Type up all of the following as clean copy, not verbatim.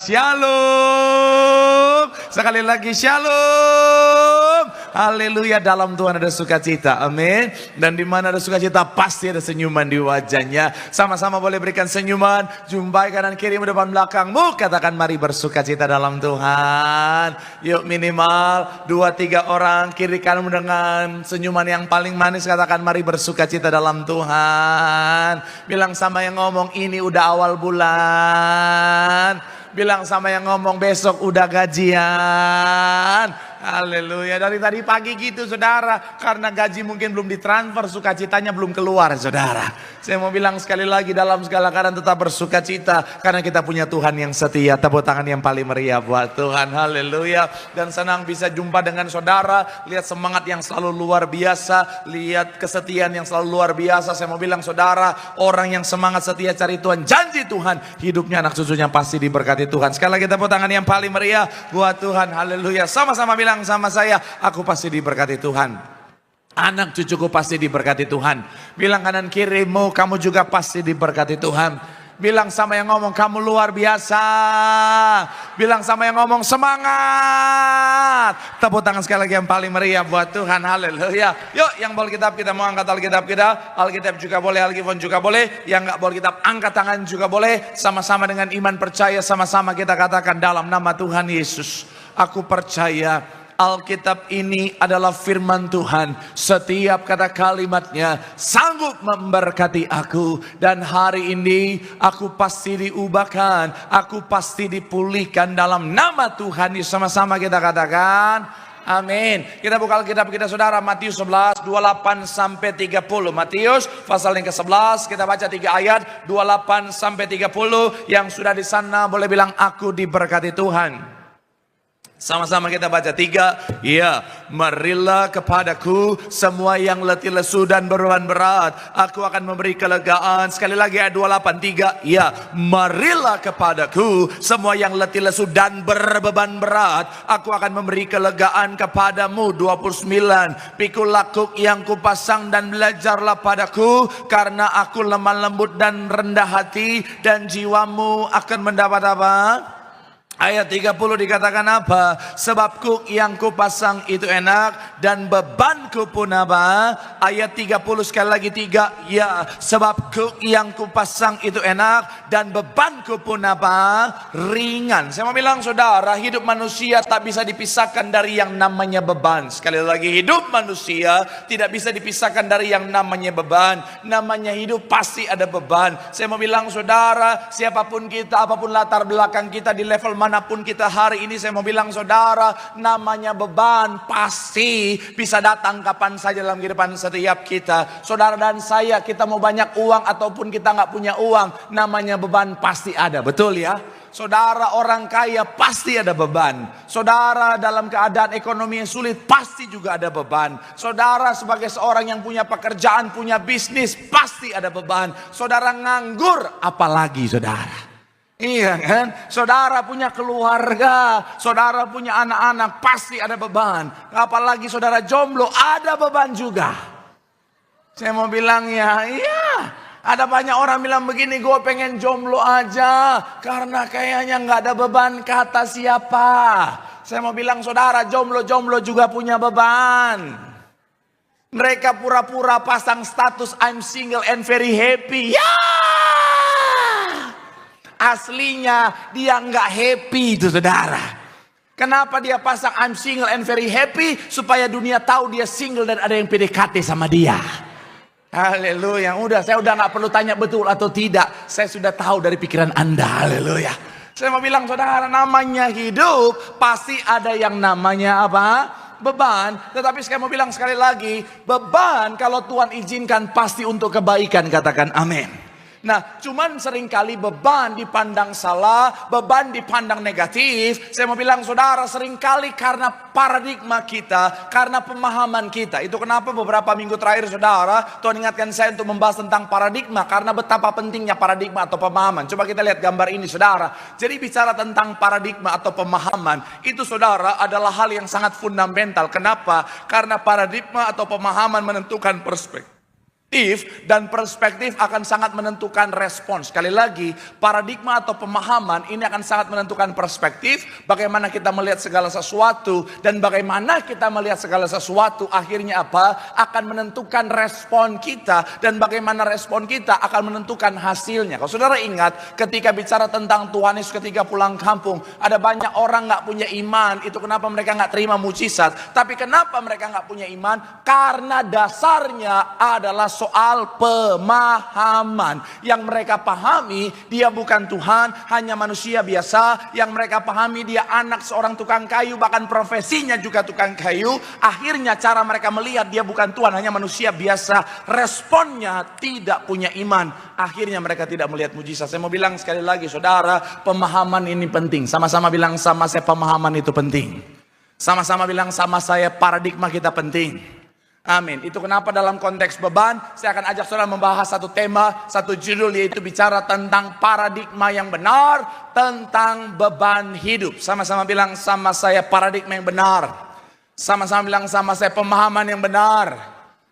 Shalom. Sekali lagi shalom. Haleluya, dalam Tuhan ada sukacita. Amin. Dan di mana ada sukacita pasti ada senyuman di wajahnya. Sama-sama boleh berikan senyuman. Jumpai kanan kiri depan belakangmu. Katakan mari bersukacita dalam Tuhan. Yuk minimal 2-3 orang kiri kanan dengan senyuman yang paling manis. Katakan mari bersukacita dalam Tuhan. Bilang sama yang ngomong ini udah awal bulan. Bilang sama yang ngomong besok udah gajian. Haleluya. Dari tadi pagi gitu saudara. Karena gaji mungkin belum ditransfer, sukacitanya belum keluar saudara. Saya mau bilang sekali lagi, dalam segala keadaan tetap bersukacita. Karena kita punya Tuhan yang setia. Tepuk tangan yang paling meriah buat Tuhan. Haleluya. Dan senang bisa jumpa dengan saudara. Lihat semangat yang selalu luar biasa. Lihat kesetiaan yang selalu luar biasa. Saya mau bilang saudara, orang yang semangat setia cari Tuhan, janji Tuhan, hidupnya anak cucunya pasti diberkati Tuhan. Sekali lagi tepuk tangan yang paling meriah buat Tuhan. Haleluya. Sama-sama bilang sama saya, aku pasti diberkati Tuhan. Anak cucuku pasti diberkati Tuhan. Bilang kanan kirimu, kamu juga pasti diberkati Tuhan. Bilang sama yang ngomong, kamu luar biasa. Bilang sama yang ngomong, semangat. Tepuk tangan sekali lagi yang paling meriah buat Tuhan. Haleluya. Yuk, yang bawa Alkitab kita mau angkat Alkitab kita. Alkitab juga boleh, Alkitab juga boleh. Yang nggak bawa Alkitab angkat tangan juga boleh. Sama-sama dengan iman percaya, sama-sama kita katakan dalam nama Tuhan Yesus. Aku percaya Alkitab ini adalah firman Tuhan. Setiap kata kalimatnya sanggup memberkati aku. Dan hari ini aku pasti diubahkan. Aku pasti dipulihkan dalam nama Tuhan. Sama-sama kita katakan amin. Kita buka Alkitab kita saudara, Matius 11, 28-30. Matius pasal yang ke-11, kita baca 3 ayat, 28-30. Yang sudah di sana boleh bilang aku diberkati Tuhan. Sama-sama kita baca 3. Ya, marilah kepadaku semua yang letih lesu dan beban berat, aku akan memberi kelegaan. Sekali lagi ayat 28, 3. Ya, marilah kepadaku semua yang letih lesu dan berbeban berat, aku akan memberi kelegaan kepadamu. 29. Pikul lakuk yang kupasang dan belajarlah padaku, karena aku lemah lembut dan rendah hati, dan jiwamu akan mendapat apa? Ayat 30 dikatakan apa? Sebab kuk yang kupasang itu enak dan bebanku pun apa? Ayat 30 sekali lagi 3. Ya, sebab kuk yang kupasang itu enak dan bebanku pun apa? Ringan. Saya mau bilang saudara, hidup manusia tak bisa dipisahkan dari yang namanya beban. Sekali lagi, hidup manusia tidak bisa dipisahkan dari yang namanya beban. Namanya hidup pasti ada beban. Saya mau bilang saudara, siapapun kita, apapun latar belakang kita, di level manapun kita hari ini, saya mau bilang saudara, namanya beban pasti bisa datang kapan saja dalam kehidupan setiap kita. Saudara dan saya, kita mau banyak uang ataupun kita nggak punya uang, namanya beban pasti ada, betul ya? Saudara orang kaya pasti ada beban. Saudara dalam keadaan ekonomi yang sulit pasti juga ada beban. Saudara sebagai seorang yang punya pekerjaan, punya bisnis pasti ada beban. Saudara nganggur apalagi saudara. Iya kan? Saudara punya keluarga, saudara punya anak-anak, pasti ada beban. Apalagi saudara jomblo, ada beban juga. Saya mau bilang ya, iya. Ada banyak orang bilang begini, gue pengen jomblo aja karena kayaknya nggak ada beban. Kata siapa? Saya mau bilang saudara, jomblo-jomblo juga punya beban. Mereka pura-pura pasang status I'm single and very happy. Ya! Aslinya dia nggak happy itu saudara. Kenapa dia pasang I'm single and very happy? Supaya dunia tahu dia single dan ada yang PDKT sama dia. Haleluya. Saya udah nggak perlu tanya betul atau tidak. Saya sudah tahu dari pikiran Anda. Haleluya. Saya mau bilang saudara, namanya hidup pasti ada yang namanya apa? Beban. Tetapi saya mau bilang sekali lagi, beban kalau Tuhan izinkan pasti untuk kebaikan. Katakan amin. Nah, cuman seringkali beban dipandang salah, beban dipandang negatif. Saya mau bilang saudara, seringkali karena paradigma kita, karena pemahaman kita. Itu kenapa beberapa minggu terakhir saudara, Tuhan ingatkan saya untuk membahas tentang paradigma, karena betapa pentingnya paradigma atau pemahaman. Coba kita lihat gambar ini saudara. Jadi bicara tentang paradigma atau pemahaman, itu saudara adalah hal yang sangat fundamental. Kenapa? Karena paradigma atau pemahaman menentukan perspektif. dan perspektif akan sangat menentukan respons. Sekali lagi, paradigma atau pemahaman ini akan sangat menentukan perspektif, bagaimana kita melihat segala sesuatu, dan bagaimana kita melihat segala sesuatu akhirnya apa? Akan menentukan respon kita, dan bagaimana respon kita akan menentukan hasilnya. Kalau saudara ingat, ketika bicara tentang Tuhan Yesus ketika pulang kampung, ada banyak orang gak punya iman. Itu kenapa mereka gak terima mujizat. Tapi kenapa mereka gak punya iman? Karena dasarnya adalah soal pemahaman. Yang mereka pahami, dia bukan Tuhan, hanya manusia biasa. Yang mereka pahami, dia anak seorang tukang kayu, bahkan profesinya juga tukang kayu. Akhirnya cara mereka melihat dia bukan Tuhan, hanya manusia biasa. Responnya tidak punya iman. Akhirnya mereka tidak melihat mujizat. Saya mau bilang sekali lagi, saudara, pemahaman ini penting. Sama-sama bilang sama saya, pemahaman itu penting. Sama-sama bilang sama saya, paradigma kita penting. Amin. Itu kenapa dalam konteks beban, saya akan ajak saudara membahas satu tema, satu judul, yaitu bicara tentang paradigma yang benar tentang beban hidup. Sama-sama bilang sama saya, paradigma yang benar. Sama-sama bilang sama saya, pemahaman yang benar.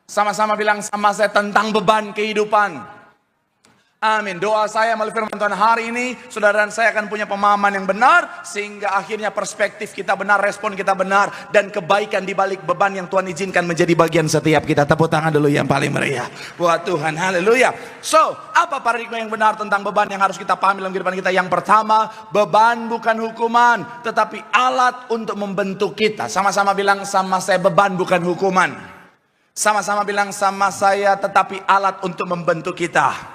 Sama-sama bilang sama saya, tentang beban kehidupan. Amin. Doa saya melalui firman Tuhan hari ini, saudara dan saya akan punya pemahaman yang benar, sehingga akhirnya perspektif kita benar, respon kita benar, dan kebaikan di balik beban yang Tuhan izinkan menjadi bagian setiap kita. Tepuk tangan dulu yang paling meriah buat Tuhan. Haleluya. So, apa paradigma yang benar tentang beban yang harus kita pahami dalam kehidupan kita? Yang pertama, beban bukan hukuman, tetapi alat untuk membentuk kita. Sama-sama bilang sama saya, beban bukan hukuman. Sama-sama bilang sama saya, tetapi alat untuk membentuk kita.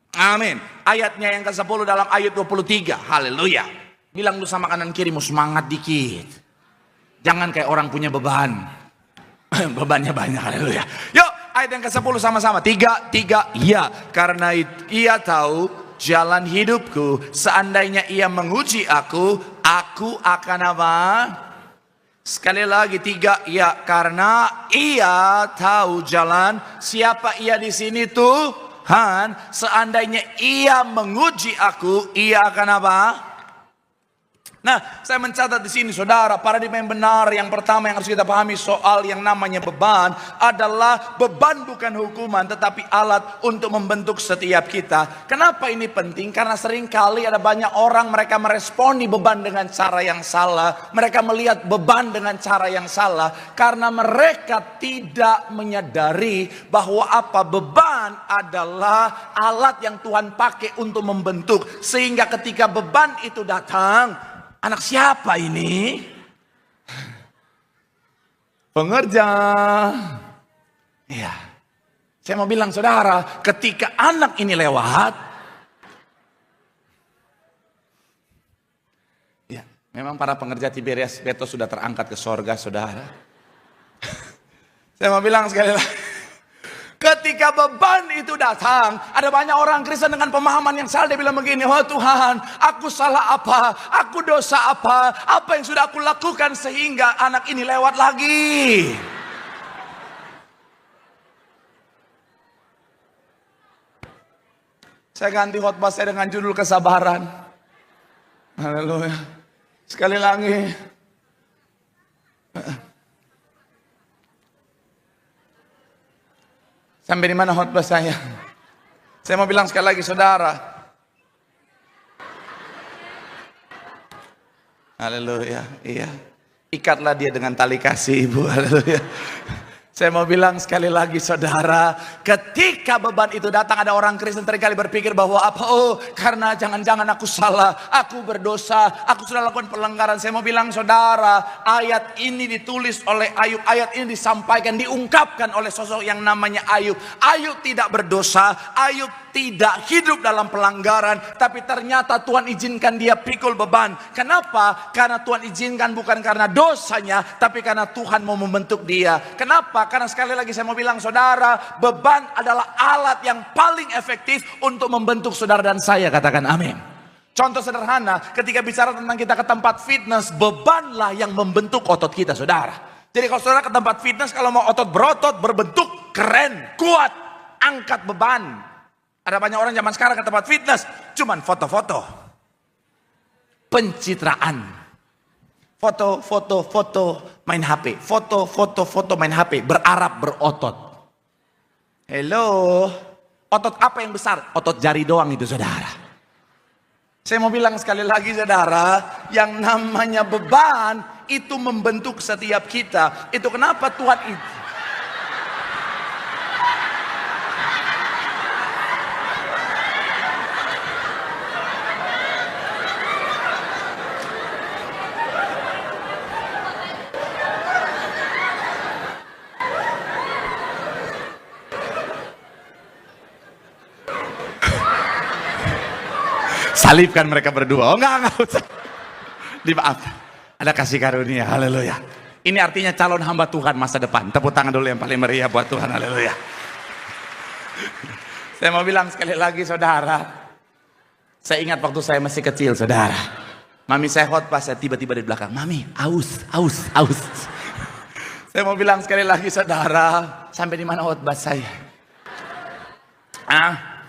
Amin. Ayatnya yang ke-10 dalam ayat 23. Haleluya. Bilang lu sama kanan kirimu, semangat dikit. Jangan kayak orang punya beban. Bebannya banyak. Haleluya. Yuk, ayat yang ke-10 sama-sama. 3. Ya, karena ia tahu jalan hidupku. Seandainya ia menguji aku akan apa? Sekali lagi 3. Ya, karena ia tahu jalan. Siapa ia di sini tuh? Tuhan, seandainya ia menguji aku, ia akan apa? Nah, saya mencatat di sini, saudara, paradigma yang benar yang pertama yang harus kita pahami soal yang namanya beban adalah beban bukan hukuman, tetapi alat untuk membentuk setiap kita. Kenapa ini penting? Karena seringkali ada banyak orang, mereka meresponi beban dengan cara yang salah. Mereka melihat beban dengan cara yang salah karena mereka tidak menyadari bahwa apa? Beban adalah alat yang Tuhan pakai untuk membentuk. Sehingga ketika beban itu datang, anak siapa ini? Pengerja. Iya. Saya mau bilang saudara, ketika anak ini lewat, ya, memang para pengerja Tiberias Beto sudah terangkat ke sorga, saudara. Saya mau bilang sekali lagi, ketika beban itu datang, ada banyak orang Kristen dengan pemahaman yang salah. Dia bilang begini, oh Tuhan, aku salah apa? Aku dosa apa? Apa yang sudah aku lakukan sehingga anak ini lewat lagi? Saya ganti khotbah saya dengan judul kesabaran. Haleluya. Sekali lagi. Sampai di mana khotbah saya? Saya mau bilang sekali lagi, saudara. Haleluya. Iya. Ikatlah dia dengan tali kasih, Ibu. Haleluya. Saya mau bilang sekali lagi, saudara, ketika beban itu datang, ada orang Kristen seringkali berpikir bahwa apa? Oh, karena jangan-jangan aku salah, aku berdosa, aku sudah lakukan pelanggaran. Saya mau bilang, saudara, ayat ini ditulis oleh Ayub, ayat ini disampaikan, diungkapkan oleh sosok yang namanya Ayub. Ayub tidak berdosa, Ayub tidak hidup dalam pelanggaran, tapi ternyata Tuhan izinkan dia pikul beban. Kenapa? Karena Tuhan izinkan bukan karena dosanya, tapi karena Tuhan mau membentuk dia. Kenapa? Karena sekali lagi saya mau bilang, saudara, beban adalah alat yang paling efektif untuk membentuk saudara dan saya. Katakan amin. Contoh sederhana, ketika bicara tentang kita ke tempat fitness, bebanlah yang membentuk otot kita, saudara. Jadi kalau saudara ke tempat fitness, kalau mau otot berotot, berbentuk, keren, kuat, angkat beban. Ada banyak orang zaman sekarang ke tempat fitness, cuman foto-foto, pencitraan. Foto main HP, foto main HP, berarap berotot. Hello. Otot apa yang besar? Otot jari doang itu saudara. Saya mau bilang sekali lagi saudara, yang namanya beban itu membentuk setiap kita. Itu kenapa Tuhan itu. Salibkan mereka berdua. Oh enggak usah. Dimaaf. Ada kasih karunia. Haleluya. Ini artinya calon hamba Tuhan masa depan. Tepuk tangan dulu yang paling meriah buat Tuhan. Haleluya. Saya mau bilang sekali lagi saudara. Saya ingat waktu saya masih kecil saudara. Mami saya khotbah, saya tiba-tiba di belakang. Mami, aus. Saya mau bilang sekali lagi saudara. Sampai di mana khotbah saya?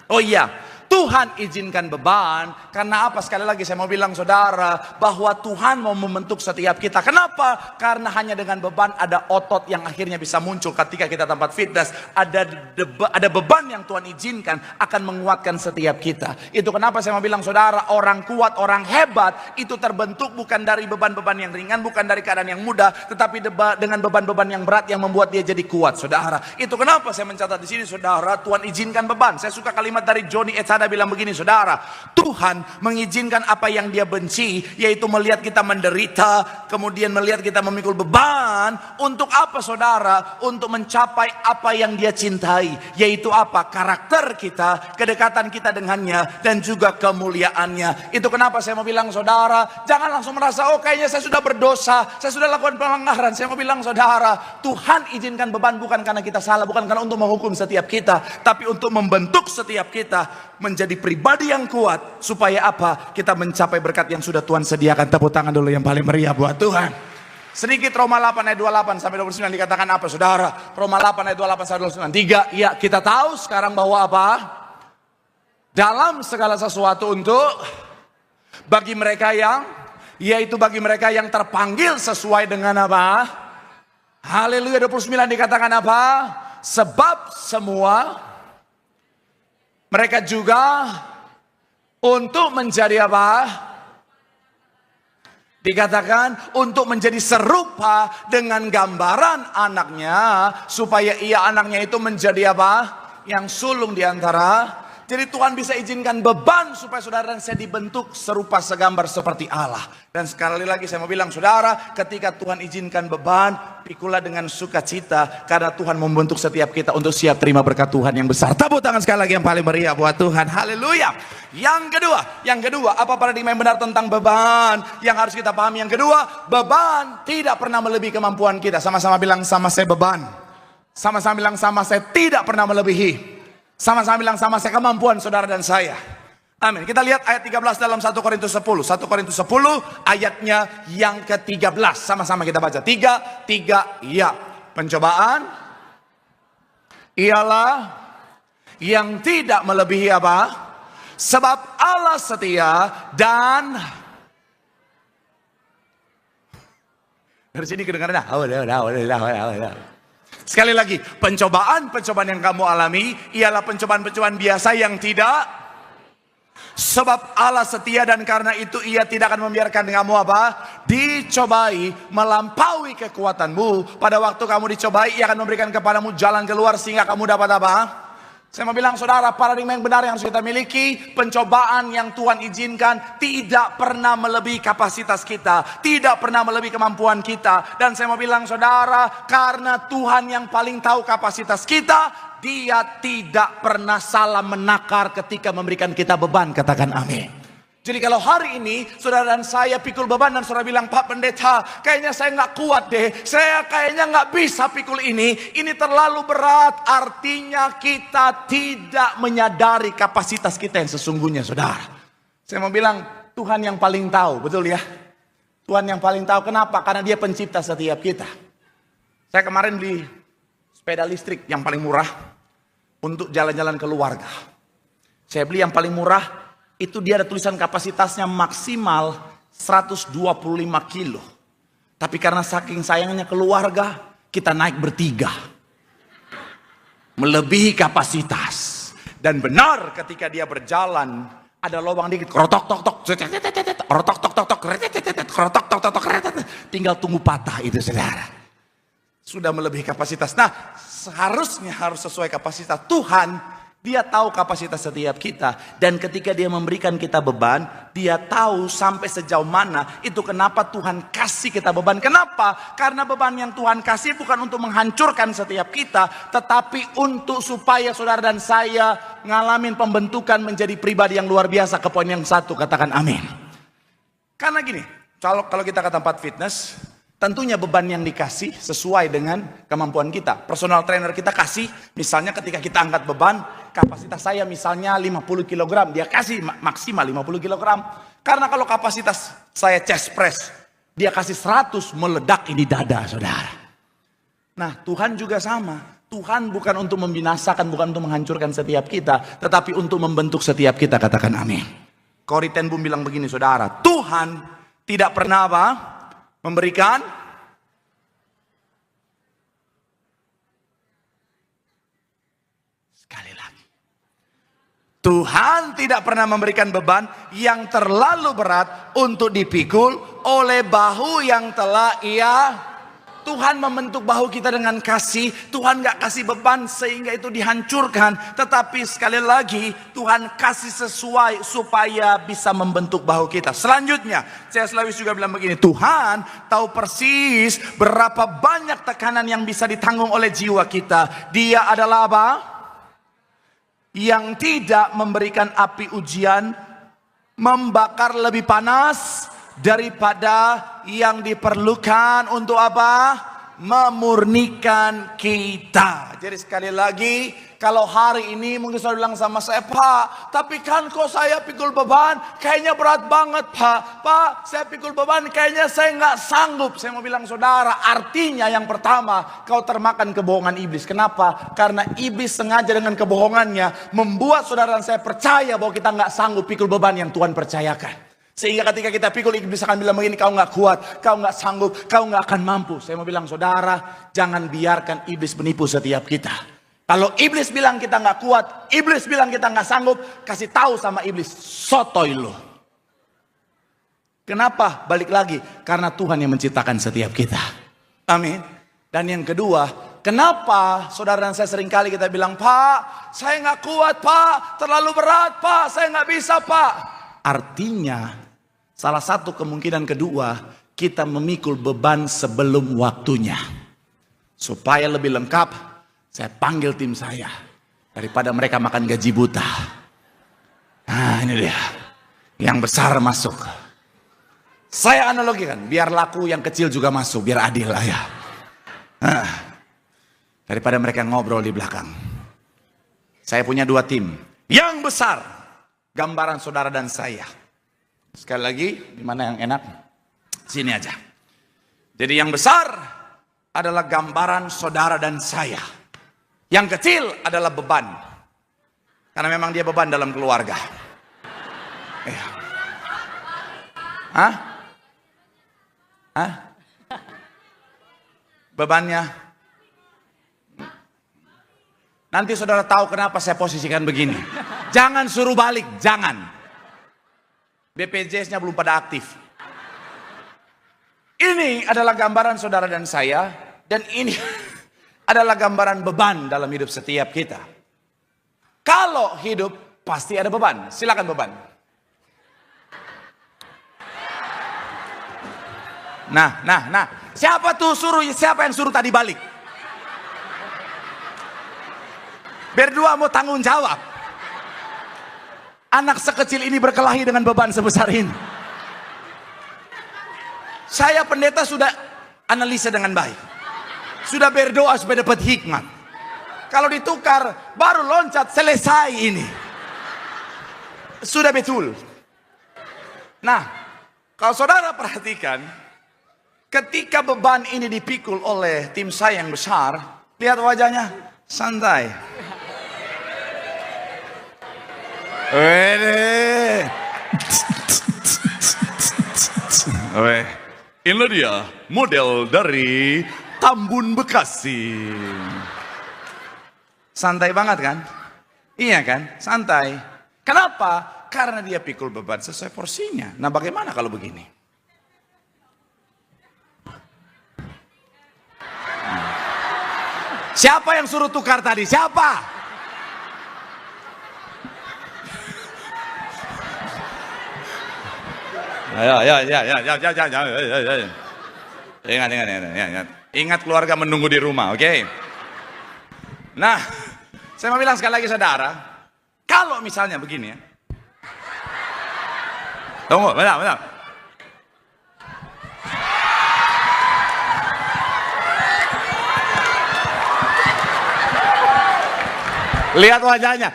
Oh iya. Tuhan izinkan beban, karena apa? Sekali lagi saya mau bilang saudara, bahwa Tuhan mau membentuk setiap kita. Kenapa? Karena hanya dengan beban ada otot yang akhirnya bisa muncul ketika kita tempat fitness. Ada beban yang Tuhan izinkan akan menguatkan setiap kita. Itu kenapa saya mau bilang saudara, orang kuat, orang hebat, itu terbentuk bukan dari beban-beban yang ringan, bukan dari keadaan yang mudah, tetapi dengan beban-beban yang berat yang membuat dia jadi kuat saudara. Itu kenapa saya mencatat di sini saudara, Tuhan izinkan beban. Saya suka kalimat dari Johnny Echada bilang begini saudara, Tuhan mengizinkan apa yang dia benci, yaitu melihat kita menderita, kemudian melihat kita memikul beban. Untuk apa saudara? Untuk mencapai apa yang dia cintai, yaitu apa? Karakter kita, kedekatan kita dengannya, dan juga kemuliaannya. Itu kenapa saya mau bilang saudara, jangan langsung merasa, oh kayaknya saya sudah berdosa, saya sudah lakukan pelanggaran. Saya mau bilang saudara, Tuhan izinkan beban bukan karena kita salah, bukan karena untuk menghukum setiap kita, tapi untuk membentuk setiap kita menjadi pribadi yang kuat. Supaya apa? Kita mencapai berkat yang sudah Tuhan sediakan. Tepuk tangan dulu yang paling meriah buat Tuhan. Sedikit Roma 8 ayat 28 sampai 29 dikatakan apa saudara? Roma 8 ayat 28 sampai 29. 3, ya kita tahu sekarang bahwa apa? Dalam segala sesuatu untuk bagi mereka yang, yaitu bagi mereka yang terpanggil sesuai dengan apa? Haleluya. 29 dikatakan apa? Sebab semua mereka juga untuk menjadi apa? Dikatakan untuk menjadi serupa dengan gambaran anaknya, supaya ia anaknya itu menjadi apa? Yang sulung di antara. Jadi Tuhan bisa izinkan beban supaya saudara dan saya dibentuk serupa segambar seperti Allah. Dan sekali lagi saya mau bilang saudara, ketika Tuhan izinkan beban, pikulah dengan sukacita, karena Tuhan membentuk setiap kita untuk siap terima berkat Tuhan yang besar. Tepuk tangan sekali lagi yang paling meriah buat Tuhan. Haleluya. Yang kedua, apa paradigma yang benar tentang beban yang harus kita pahami? Yang kedua, beban tidak pernah melebihi kemampuan kita. Sama-sama bilang sama saya beban. Sama-sama bilang sama saya tidak pernah melebihi. Sama-sama bilang sama saya kemampuan saudara dan saya. Amin. Kita lihat ayat 13 dalam 1 Korintus 10. 1 Korintus 10 ayatnya yang ke-13. Sama-sama kita baca. 3, ya. Pencobaan ialah yang tidak melebihi apa? Sebab Allah setia dan dari sini kedengarannya. Sekali lagi, pencobaan yang kamu alami ialah pencobaan biasa yang tidak. Sebab Allah setia dan karena itu ia tidak akan membiarkan kamu apa? Dicobai melampaui kekuatanmu. Pada waktu kamu dicobai, ia akan memberikan kepadamu jalan keluar sehingga kamu dapat apa? Saya mau bilang saudara, paradigma yang benar yang harus kita miliki, pencobaan yang Tuhan izinkan tidak pernah melebihi kapasitas kita, tidak pernah melebihi kemampuan kita. Dan saya mau bilang saudara, karena Tuhan yang paling tahu kapasitas kita, Dia tidak pernah salah menakar ketika memberikan kita beban. Katakan amin. Jadi kalau hari ini saudara dan saya pikul beban dan saudara bilang, Pak Pendeta, kayaknya saya nggak kuat deh, saya kayaknya nggak bisa pikul ini terlalu berat. Artinya kita tidak menyadari kapasitas kita yang sesungguhnya saudara. Saya mau bilang, Tuhan yang paling tahu, betul ya? Tuhan yang paling tahu. Kenapa? Karena Dia pencipta setiap kita. Saya kemarin beli sepeda listrik yang paling murah untuk jalan-jalan keluarga. Saya beli yang paling murah. Itu dia ada tulisan kapasitasnya maksimal 125 kilo. Tapi karena saking sayangnya keluarga, kita naik bertiga. melebihi kapasitas. Dan benar ketika dia berjalan, ada lubang dikit, krotok tok tok, krotok tok tok tok, krotok tok tok tok, tinggal tunggu patah itu saudara. Sudah melebihi kapasitas. Nah, seharusnya harus sesuai kapasitas Tuhan. Dia tahu kapasitas setiap kita. Dan ketika dia memberikan kita beban, dia tahu sampai sejauh mana. Itu kenapa Tuhan kasih kita beban. Kenapa? Karena beban yang Tuhan kasih bukan untuk menghancurkan setiap kita, tetapi untuk supaya saudara dan saya ngalamin pembentukan menjadi pribadi yang luar biasa. Ke poin yang satu, katakan amin. Karena gini, kalau kita ke tempat fitness, tentunya beban yang dikasih sesuai dengan kemampuan kita. Personal trainer kita kasih, misalnya ketika kita angkat beban, kapasitas saya misalnya 50 kg, dia kasih maksimal 50 kg. Karena kalau kapasitas saya chest press, dia kasih 100, meledak ini dada saudara. Nah, Tuhan juga sama. Tuhan bukan untuk membinasakan, bukan untuk menghancurkan setiap kita, tetapi untuk membentuk setiap kita, katakan amin. Corrie ten Boom bilang begini saudara, Tuhan tidak pernah apa? Memberikan sekali lagi, Tuhan tidak pernah memberikan beban yang terlalu berat untuk dipikul oleh bahu yang telah Tuhan membentuk bahu kita dengan kasih. Tuhan gak kasih beban sehingga itu dihancurkan. Tetapi sekali lagi Tuhan kasih sesuai supaya bisa membentuk bahu kita. Selanjutnya C.S. Lewis juga bilang begini, Tuhan tahu persis berapa banyak tekanan yang bisa ditanggung oleh jiwa kita. Dia adalah apa? Yang tidak memberikan api ujian membakar lebih panas daripada yang diperlukan untuk apa? Memurnikan kita. Jadi sekali lagi, kalau hari ini mungkin saudara bilang sama saya, Pak, tapi kan kok saya pikul beban, kayaknya berat banget Pak. Pak, saya pikul beban, kayaknya saya nggak sanggup. Saya mau bilang saudara, artinya yang pertama, kau termakan kebohongan iblis. Kenapa? Karena iblis sengaja dengan kebohongannya membuat saudara dan saya percaya bahwa kita nggak sanggup pikul beban yang Tuhan percayakan. Sehingga ketika kita pikul, iblis akan bilang begini, kau gak kuat, kau gak sanggup, kau gak akan mampu. Saya mau bilang saudara, jangan biarkan iblis menipu setiap kita. Kalau iblis bilang kita gak kuat, iblis bilang kita gak sanggup, kasih tahu sama iblis, sotoy lo. Kenapa? Balik lagi, karena Tuhan yang menciptakan setiap kita. Amin. Dan yang kedua, kenapa saudara dan saya seringkali kita bilang, Pak, saya gak kuat Pak, terlalu berat Pak, saya gak bisa Pak. Artinya, salah satu kemungkinan kedua, kita memikul beban sebelum waktunya. Supaya lebih lengkap, saya panggil tim saya. Daripada mereka makan gaji buta. Nah ini dia. Yang besar masuk. Saya analogikan, biar laku yang kecil juga masuk, biar adil lah ya. Nah, daripada mereka ngobrol di belakang. Saya punya dua tim. Yang besar, gambaran saudara dan saya. Sekali lagi, di mana yang enak? Sini aja. Jadi yang besar adalah gambaran saudara dan saya. Yang kecil adalah beban. Karena memang dia beban dalam keluarga. Hah? Hah? Bebannya? Nanti saudara tahu kenapa saya posisikan begini. Jangan suruh balik, jangan. BPJS-nya belum pada aktif. Ini adalah gambaran saudara dan saya. Dan ini adalah gambaran beban dalam hidup setiap kita. Kalau hidup pasti ada beban. Silakan beban. Nah. Siapa yang suruh tadi balik? Berdua mau tanggung jawab. Anak sekecil ini berkelahi dengan beban sebesar ini. Saya pendeta sudah analisa dengan baik. Sudah berdoa supaya dapat hikmat. Kalau ditukar, baru loncat, selesai ini. Sudah betul. Nah, kalau saudara perhatikan, ketika beban ini dipikul oleh tim saya yang besar, lihat wajahnya, santai. Wede. Inilah dia model dari Tambun Bekasi. Santai banget kan? Iya kan? Santai. Kenapa? Karena dia pikul beban sesuai porsinya. Nah bagaimana kalau begini? Siapa yang suruh tukar tadi? Siapa? Ingat. Ingat keluarga menunggu di rumah, oke? Nah, saya mau bilang sekali lagi saudara, kalau misalnya begini ya. Tunggu, bentar. Lihat wajahnya.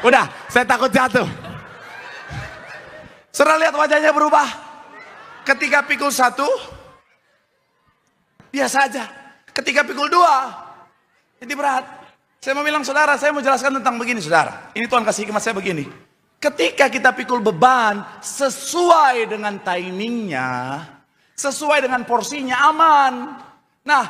Udah, saya takut jatuh. Sudah lihat wajahnya berubah. Ketika pikul 1, biasa aja. Ketika pikul 2, jadi berat. Saya mau bilang saudara, saya mau jelaskan tentang begini saudara. Ini Tuhan kasih hikmat saya begini. Ketika kita pikul beban sesuai dengan timingnya, sesuai dengan porsinya, aman. Nah,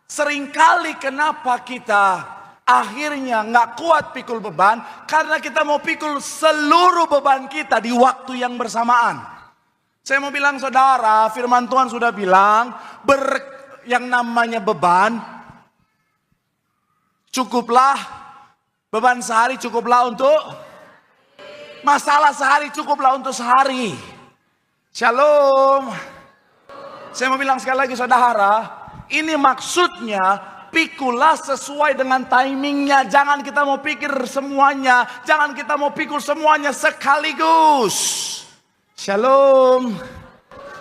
seringkali kenapa kita akhirnya nggak kuat pikul beban, karena kita mau pikul seluruh beban kita di waktu yang bersamaan. Saya mau bilang saudara, firman Tuhan sudah bilang, yang namanya beban, cukuplah, beban sehari cukuplah untuk, masalah sehari cukuplah untuk sehari. Shalom. Saya mau bilang sekali lagi saudara, ini maksudnya pikulah sesuai dengan timingnya. Jangan kita mau pikir semuanya. Jangan kita mau pikul semuanya sekaligus. Shalom.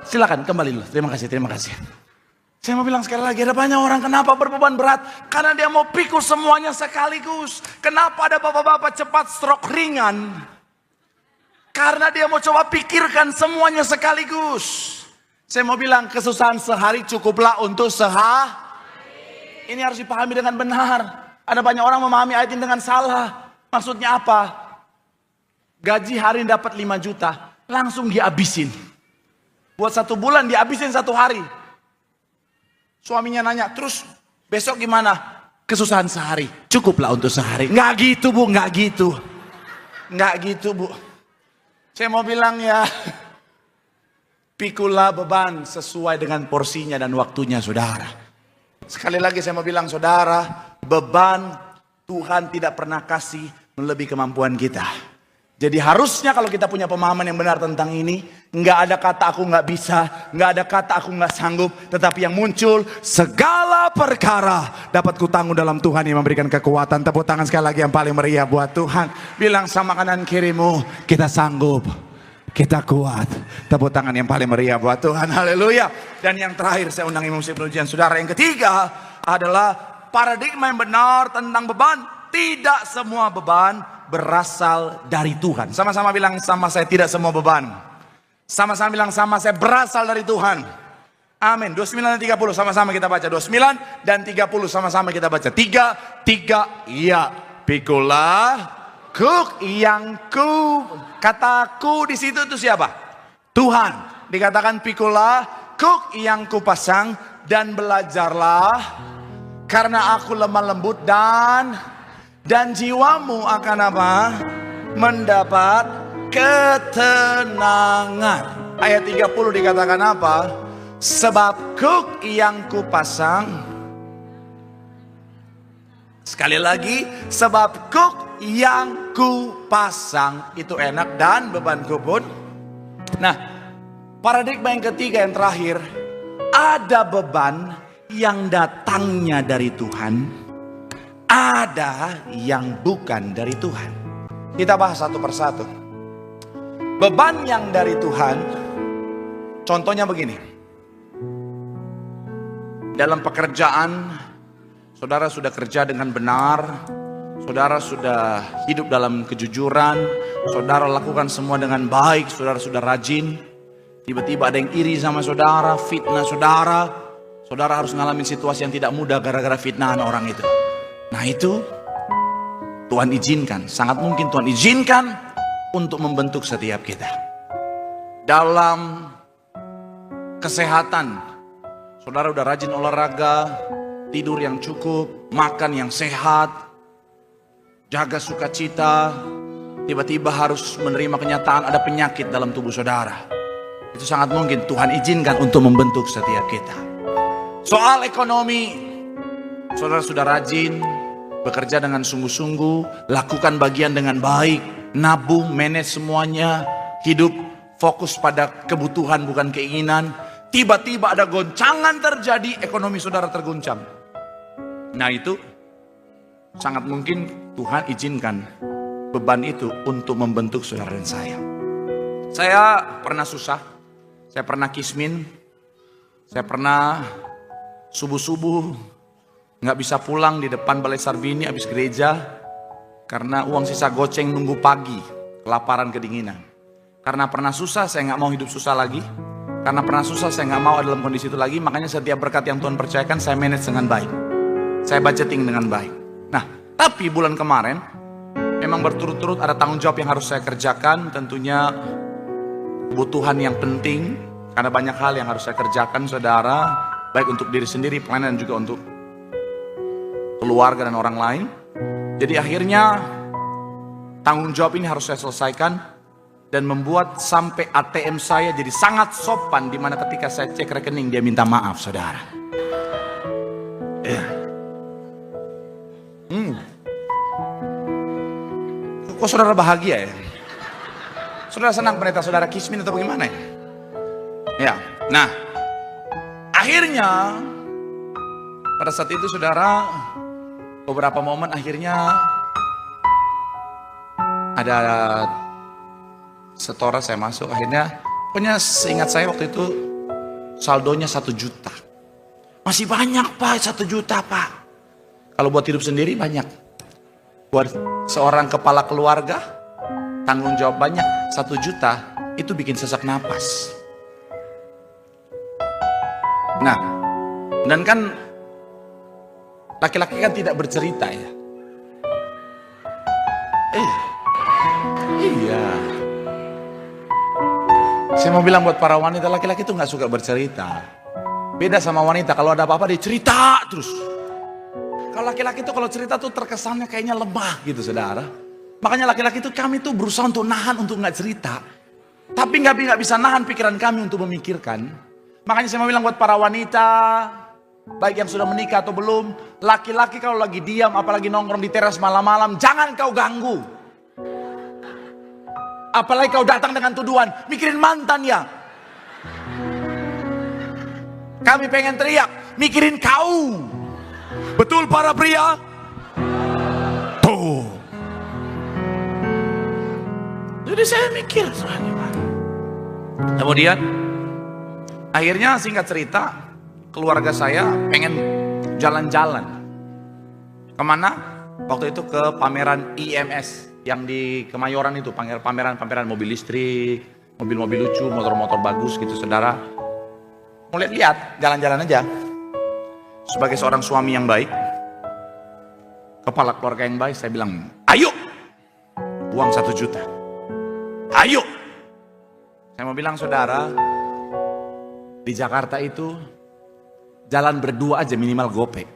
Silakan kembali dulu. Terima kasih. Saya mau bilang sekali lagi, ada banyak orang kenapa berbeban berat? Karena dia mau pikul semuanya sekaligus. Kenapa ada bapak-bapak cepat stroke ringan? Karena dia mau coba pikirkan semuanya sekaligus. Saya mau bilang kesusahan sehari cukuplah untuk sehari. Ini harus dipahami dengan benar. Ada banyak orang memahami ayat ini dengan salah. Maksudnya apa? Gaji hari ini dapat 5 juta. Langsung dihabisin. Buat 1 bulan dihabisin 1 hari. Suaminya nanya, terus besok gimana? Kesusahan sehari. Cukuplah untuk sehari. Nggak gitu bu, nggak gitu bu. Saya mau bilang ya, pikulah beban sesuai dengan porsinya dan waktunya saudara. Sekali lagi saya mau bilang saudara, beban Tuhan tidak pernah kasih melebihi kemampuan kita. Jadi harusnya kalau kita punya pemahaman yang benar tentang ini, nggak ada kata aku nggak bisa, nggak ada kata aku nggak sanggup, tetapi yang muncul segala perkara dapat kutanggung dalam Tuhan yang memberikan kekuatan. Tepuk tangan sekali lagi yang paling meriah buat Tuhan. Bilang sama kanan kirimu, kita sanggup. Kita kuat. Tepuk tangan yang paling meriah buat Tuhan. Haleluya. Dan yang terakhir saya undang musik penujian saudara. Yang ketiga adalah paradigma yang benar tentang beban. Tidak semua beban berasal dari Tuhan. Sama-sama bilang sama saya, tidak semua beban. Sama-sama bilang sama saya, berasal dari Tuhan. Amin. 29 dan 30 sama-sama kita baca. 29 dan 30 sama-sama kita baca. 3 iya. Pikulah kuk yang ku. Kata ku di situ itu siapa? Tuhan. Dikatakan pikulah kuk yang ku pasang dan belajarlah, karena aku lemah lembut dan jiwamu akan apa? Mendapat ketenangan. Ayat 30 dikatakan apa? Sebab kuk yang ku pasang. Sekali lagi, sebab kuk yang ku pasang itu enak dan bebanku pun. Nah, paradigma yang ketiga yang terakhir, ada beban yang datangnya dari Tuhan, ada yang bukan dari Tuhan. Kita bahas satu persatu. Beban yang dari Tuhan, contohnya begini. Dalam pekerjaan, saudara sudah kerja dengan benar, saudara sudah hidup dalam kejujuran, saudara lakukan semua dengan baik, saudara sudah rajin. Tiba-tiba ada yang iri sama saudara, fitnah saudara. Saudara harus ngalamin situasi yang tidak mudah gara-gara fitnahan orang itu. Nah itu Tuhan izinkan, sangat mungkin Tuhan izinkan untuk membentuk setiap kita. Dalam kesehatan, Saudara udah rajin olahraga, tidur yang cukup, makan yang sehat, jaga sukacita, tiba-tiba harus menerima kenyataan ada penyakit dalam tubuh saudara. Itu sangat mungkin Tuhan izinkan untuk membentuk setiap kita. Soal ekonomi, saudara sudah rajin, bekerja dengan sungguh-sungguh, lakukan bagian dengan baik, nabung, manage semuanya, hidup fokus pada kebutuhan bukan keinginan. Tiba-tiba ada goncangan terjadi, ekonomi saudara terguncang. Nah itu sangat mungkin Tuhan izinkan beban itu untuk membentuk saudara dan saya. Saya pernah susah, saya pernah kismin, saya pernah subuh-subuh nggak bisa pulang di depan Balai Sarbini habis gereja karena uang sisa goceng nunggu pagi, kelaparan, kedinginan. Karena pernah susah, saya nggak mau hidup susah lagi. Karena pernah susah, saya nggak mau ada dalam kondisi itu lagi. Makanya setiap berkat yang Tuhan percayakan, saya manage dengan baik. Saya budgeting dengan baik. Nah, tapi bulan kemarin memang berturut-turut ada tanggung jawab yang harus saya kerjakan. Tentunya kebutuhan yang penting, karena banyak hal yang harus saya kerjakan, saudara. Baik untuk diri sendiri, pelayanan, dan juga untuk keluarga dan orang lain. Jadi akhirnya tanggung jawab ini harus saya selesaikan. Dan membuat sampai ATM saya jadi sangat sopan, dimana ketika saya cek rekening dia minta maaf, saudara. Kok saudara bahagia ya? Saudara senang pendeta saudara kismin atau bagaimana ya? Ya, nah akhirnya pada saat itu saudara, beberapa momen akhirnya ada setoran saya masuk, akhirnya pokoknya seingat saya waktu itu saldonya 1 juta. Masih banyak Pak, 1 juta Pak. Kalau buat hidup sendiri banyak. Buat seorang kepala keluarga tanggung jawab banyak. 1 juta itu bikin sesak napas. Nah, dan kan laki-laki kan tidak bercerita ya. Iya. Saya mau bilang buat para wanita, laki-laki itu gak suka bercerita. Beda sama wanita, kalau ada apa-apa dia cerita terus. Kalau laki-laki itu kalau cerita tuh terkesannya kayaknya lemah gitu saudara. Makanya laki-laki itu kami tuh berusaha untuk nahan untuk gak cerita. Tapi gak bisa nahan pikiran kami untuk memikirkan. Makanya saya mau bilang buat para wanita, baik yang sudah menikah atau belum, laki-laki kalau lagi diam, apalagi nongkrong di teras malam-malam, jangan kau ganggu. Apalagi kau datang dengan tuduhan, mikirin mantan ya. Kami pengen teriak, mikirin kau. Betul para pria? Tuh. Jadi saya mikir, kemudian akhirnya singkat cerita, keluarga saya pengen jalan-jalan. Kemana? Waktu itu ke pameran IMS. Yang di Kemayoran itu, pameran mobil listrik, mobil-mobil lucu, motor-motor bagus gitu saudara. Mau lihat jalan-jalan aja. Sebagai seorang suami yang baik, kepala keluarga yang baik, saya bilang, ayo, uang 1 juta. Ayo. Saya mau bilang saudara, di Jakarta itu jalan berdua aja minimal gopek.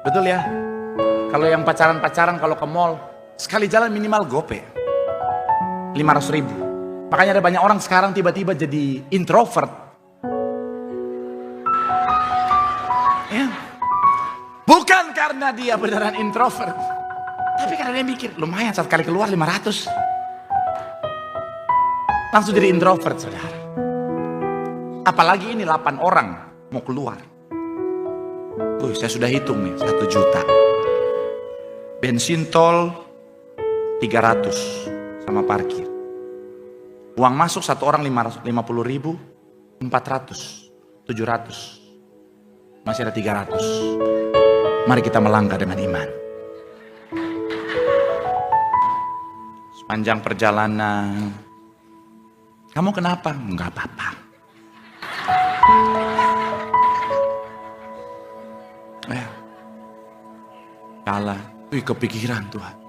Betul ya? Kalau yang pacaran-pacaran kalau ke mall, sekali jalan minimal gope 500.000. Makanya ada banyak orang sekarang tiba-tiba jadi introvert ya. Bukan karena dia beneran introvert, tapi karena dia mikir lumayan sekali keluar 500, langsung jadi introvert saudara. Apalagi ini 8 orang mau keluar. Saya sudah hitung nih 1 juta. Bensin tol 300 sama parkir. Uang masuk satu orang 50.000, 400, 700. Masih ada 300. Mari kita melangkah dengan iman. Sepanjang perjalanan, kamu kenapa? Enggak apa-apa. Kalah, kepikiran Tuhan.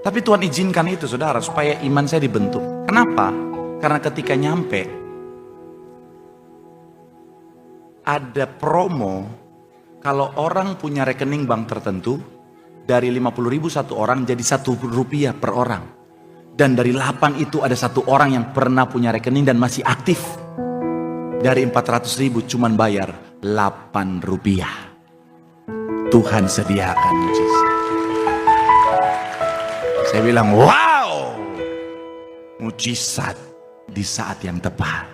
Tapi Tuhan izinkan itu saudara supaya iman saya dibentuk. Kenapa? Karena ketika nyampe ada promo kalau orang punya rekening bank tertentu, dari 50.000 satu orang jadi 1 rupiah per orang. Dan dari 8 itu ada 1 orang yang pernah punya rekening dan masih aktif. Dari 400.000 cuman bayar 8 rupiah. Tuhan sediakan mujizat. Saya bilang, wow, mujizat di saat yang tepat.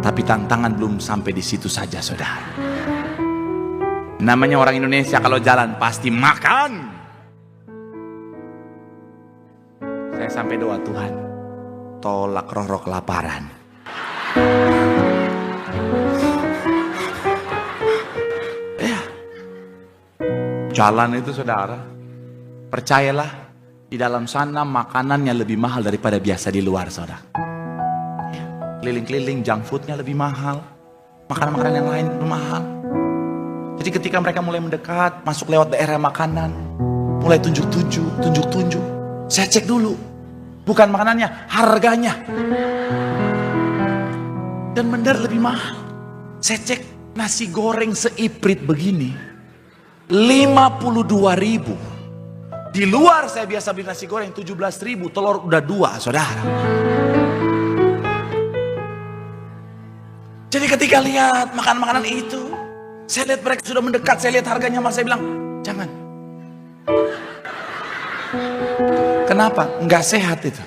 Tapi tantangan belum sampai di situ saja, saudara. Namanya orang Indonesia kalau jalan pasti makan. Saya sampai doa, Tuhan, tolak roh-roh kelaparan. Ya, jalan itu saudara, percayalah, di dalam sana makanannya lebih mahal daripada biasa di luar, saudara. Ya, keliling-keliling junk foodnya lebih mahal, makanan-makanan yang lain lebih mahal. Jadi ketika mereka mulai mendekat, masuk lewat daerah makanan, mulai tunjuk-tunjuk. Saya cek dulu, bukan makanannya, harganya. Dan benar lebih mahal. Saya cek nasi goreng seiprit begini, 52.000. Di luar saya biasa beli nasi goreng 17.000, telur udah 2, saudara. Jadi ketika lihat makanan-makanan itu, saya lihat mereka sudah mendekat, saya lihat harganya, saya bilang, jangan. Kenapa? Enggak sehat itu.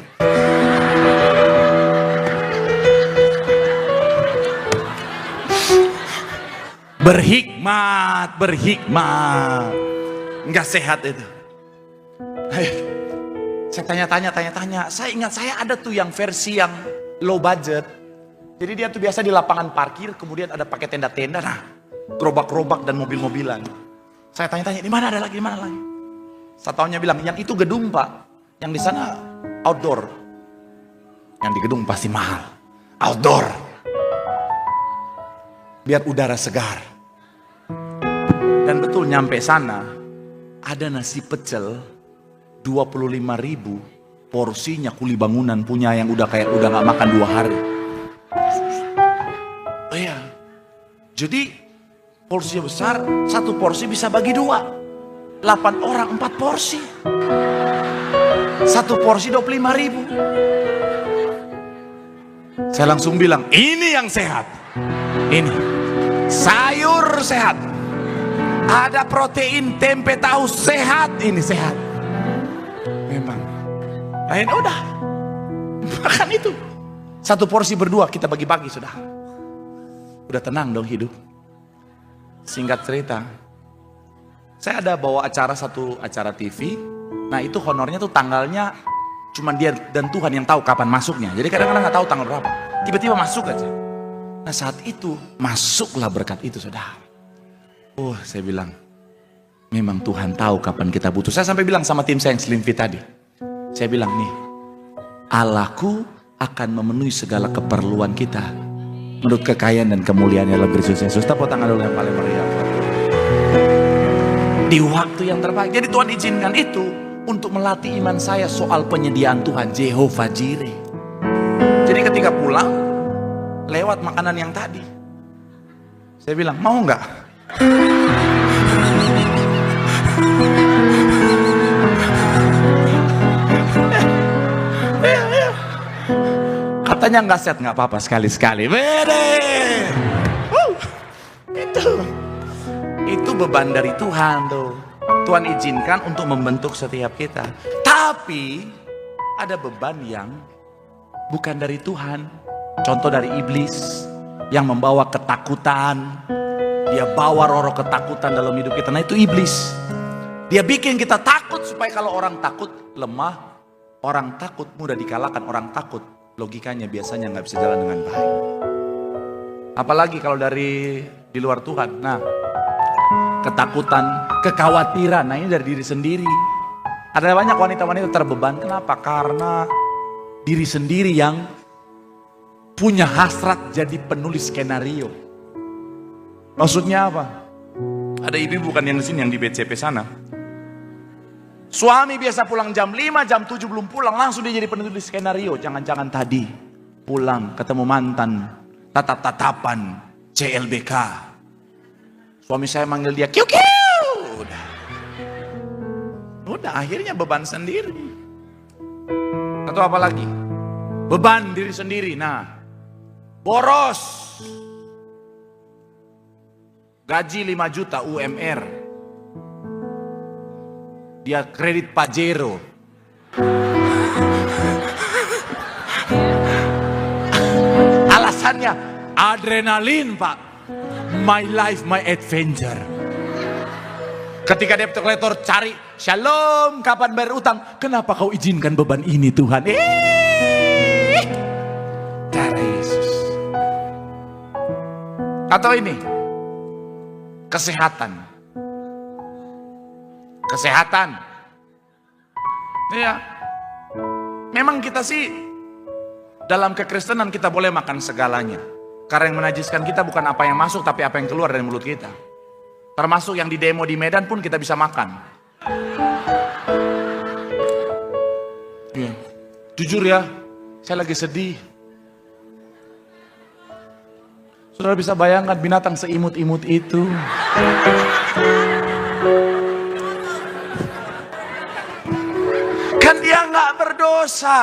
Berhikmat. Enggak sehat itu. Saya tanya. Saya ingat saya ada tuh yang versi yang low budget. Jadi dia tuh biasa di lapangan parkir, kemudian ada pakai tenda-tenda. Nah, gerobak-gerobak dan mobil-mobilan. Saya tanya-tanya, di mana ada lagi, di mana lagi? Satunya bilang, yang itu gedung Pak, yang di sana outdoor. Yang di gedung pasti mahal. Outdoor. Biar udara segar. Dan betul nyampe sana, ada nasi pecel 25.000, porsinya kuli bangunan punya yang udah gak makan 2 hari. Oh iya. Jadi porsinya besar, 1 porsi bisa bagi 2. 8 orang 4 porsi. 1 porsi 25.000. Saya langsung bilang, ini yang sehat. Ini sayur sehat. Ada protein, tempe, tahu sehat. Ini sehat. Memang. Lain udah. Makan itu. 1 porsi berdua kita bagi-bagi sudah. Udah tenang dong hidup. Singkat cerita, saya ada bawa satu acara TV. Nah itu honornya tuh tanggalnya cuman dia dan Tuhan yang tahu kapan masuknya. Jadi kadang-kadang gak tahu tanggal berapa. Tiba-tiba masuk aja. Nah saat itu masuklah berkat itu, saudara. Saya bilang, memang Tuhan tahu kapan kita butuh. Saya sampai bilang sama tim saya yang Slim Fit tadi. Saya bilang nih, Allahku akan memenuhi segala keperluan kita menurut kekayaan dan kemuliaan dalam Kristus Yesus. Tepuk tangan dulu yang paling meriah. Di waktu yang terbaik. Jadi Tuhan izinkan itu untuk melatih iman saya soal penyediaan Tuhan, Jehovah Jireh. Jadi ketika pulang, lewat makanan yang tadi, saya bilang, mau nggak? Katanya nggak set, nggak apa-apa, sekali-sekali. Itu beban dari Tuhan tuh. Tuhan izinkan untuk membentuk setiap kita. Tapi ada beban yang bukan dari Tuhan. Contoh dari iblis yang membawa ketakutan. Dia bawa roh-roh ketakutan dalam hidup kita. Nah itu iblis. Dia bikin kita takut supaya kalau orang takut lemah. Orang takut mudah dikalahkan. Orang takut logikanya biasanya nggak bisa jalan dengan baik. Apalagi kalau dari di luar Tuhan. Nah, ketakutan, kekhawatiran. Nah ini dari diri sendiri. Ada banyak wanita-wanita terbeban. Kenapa? Karena diri sendiri yang punya hasrat jadi penulis skenario. Maksudnya apa? Ada ibu bukan yang di sini, yang di BCP sana. Suami biasa pulang jam 5, jam 7 belum pulang, langsung dia jadi penulis skenario. Jangan-jangan tadi pulang ketemu mantan, tatap-tatapan, CLBK. Suami saya manggil dia kiu kiu. Udah akhirnya beban sendiri. Atau apa lagi? Beban diri sendiri. Nah, boros. Gaji 5 juta UMR. Dia kredit Pajero. Alasannya adrenalin, Pak. My life, my adventure. Ketika debt collector cari, shalom, kapan bayar utang? Kenapa kau izinkan beban ini, Tuhan? Cara Yesus. Atau ini, kesehatan. Kesehatan. Iya. Memang kita sih dalam kekristenan kita boleh makan segalanya. Karena yang menajiskan kita bukan apa yang masuk, tapi apa yang keluar dari mulut kita. Termasuk yang di demo di Medan pun kita bisa makan. Ya. Jujur ya, saya lagi sedih. Saudara bisa bayangkan binatang seimut-imut itu. Kan dia nggak berdosa.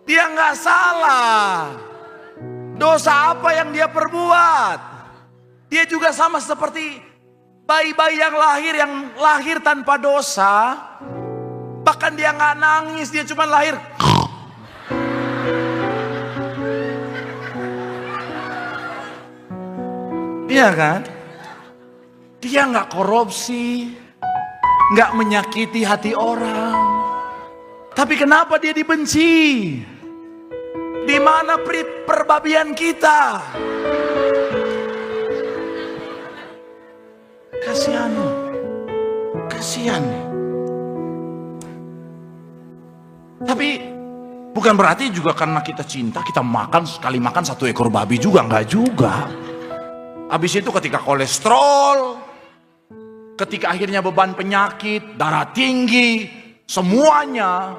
Dia nggak salah. Dosa apa yang dia perbuat? Dia juga sama seperti bayi-bayi yang lahir tanpa dosa. Bahkan dia nggak nangis, dia cuma lahir. Iya kan? Dia nggak korupsi, nggak menyakiti hati orang. Tapi kenapa dia dibenci? Di mana perbabian kita? Kasihan. Tapi bukan berarti juga karena kita cinta kita makan sekali makan 1 ekor babi juga, enggak juga. Habis itu ketika kolesterol, ketika akhirnya beban penyakit, darah tinggi, semuanya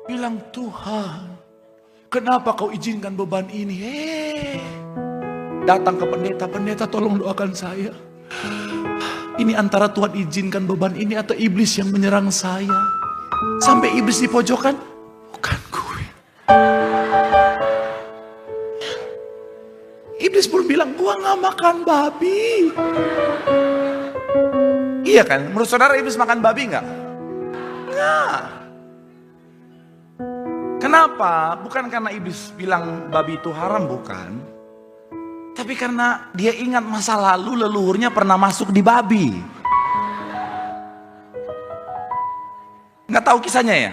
bilang, Tuhan, kenapa kau izinkan beban ini? Datang ke pendeta tolong doakan saya. Ini antara Tuhan izinkan beban ini atau iblis yang menyerang saya. Sampai iblis di pojokan, bukan gue. Iblis pun bilang, gue gak makan babi. Iya kan? Menurut saudara iblis makan babi gak? Enggak. Kenapa? Bukan karena iblis bilang babi itu haram, bukan. Tapi karena dia ingat masa lalu leluhurnya pernah masuk di babi. Nggak tahu kisahnya ya?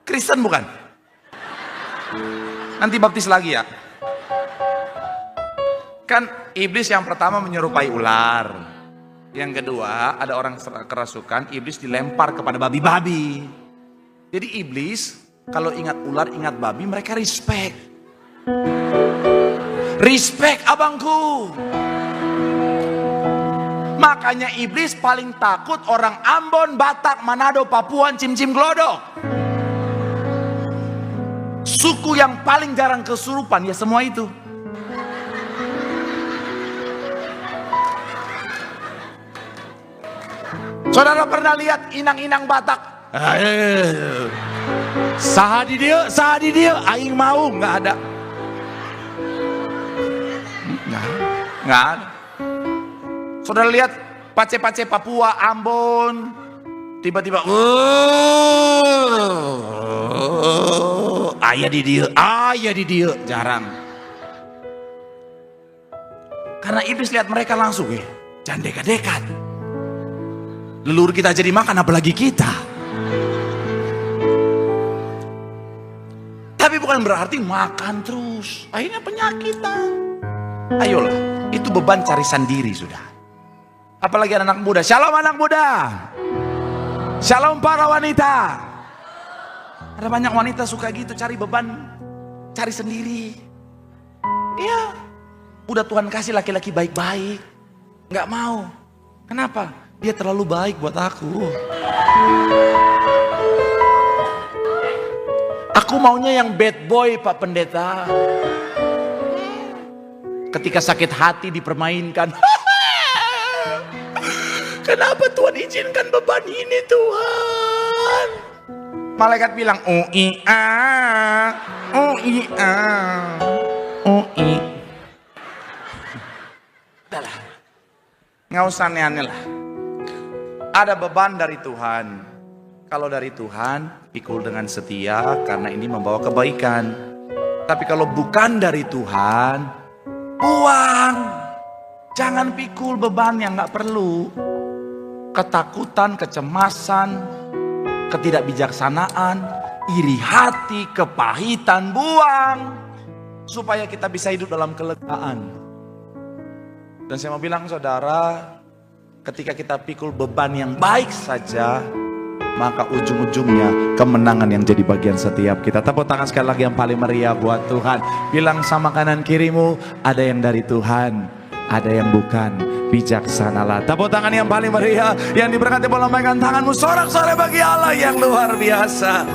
Kristen bukan? Nanti baptis lagi ya. Kan iblis yang pertama menyerupai ular. Yang kedua ada orang kerasukan, iblis dilempar kepada babi-babi. Jadi iblis kalau ingat ular, ingat babi, mereka respect. Respect abangku. Makanya iblis paling takut orang Ambon, Batak, Manado, Papuan, Cim-Cim Glodok. Suku yang paling jarang kesurupan ya semua itu. Saudara pernah lihat inang-inang Batak? Saha di dia, aing mau, nggak ada. Nggak ada. Saudara lihat pace-pace Papua, Ambon, tiba-tiba ayah di dia, jarang. Karena iblis lihat mereka langsung, jangan dekat-dekat. Leluhur kita jadi makan, apalagi kita. Tapi bukan berarti makan terus, akhirnya penyakitan. Ayolah, itu beban cari sendiri sudah. Apalagi anak muda. Shalom anak muda. Shalom para wanita. Ada banyak wanita suka gitu, cari beban, cari sendiri. Iya, udah Tuhan kasih laki-laki baik-baik, nggak mau. Kenapa? Dia terlalu baik buat aku. Aku maunya yang bad boy, Pak Pendeta. Ketika sakit hati dipermainkan. Kenapa Tuhan izinkan beban ini Tuhan? Malaikat bilang, UI-a, UI-a, UI. Udahlah, nggak usah aneh-aneh lah. Ada beban dari Tuhan. Kalau dari Tuhan, pikul dengan setia karena ini membawa kebaikan. Tapi kalau bukan dari Tuhan, buang. Jangan pikul beban yang nggak perlu. Ketakutan, kecemasan, ketidakbijaksanaan, iri hati, kepahitan, buang. Supaya kita bisa hidup dalam kelegaan. Dan saya mau bilang saudara, ketika kita pikul beban yang baik saja, maka ujung-ujungnya kemenangan yang jadi bagian setiap kita. Tepuk tangan sekali lagi yang paling meriah buat Tuhan. Bilang sama kanan kirimu, ada yang dari Tuhan, ada yang bukan. Bijaksanalah. Tepuk tangan yang paling meriah, yang diberkati, boleh lambaikan tanganmu sorak-sorai bagi Allah yang luar biasa.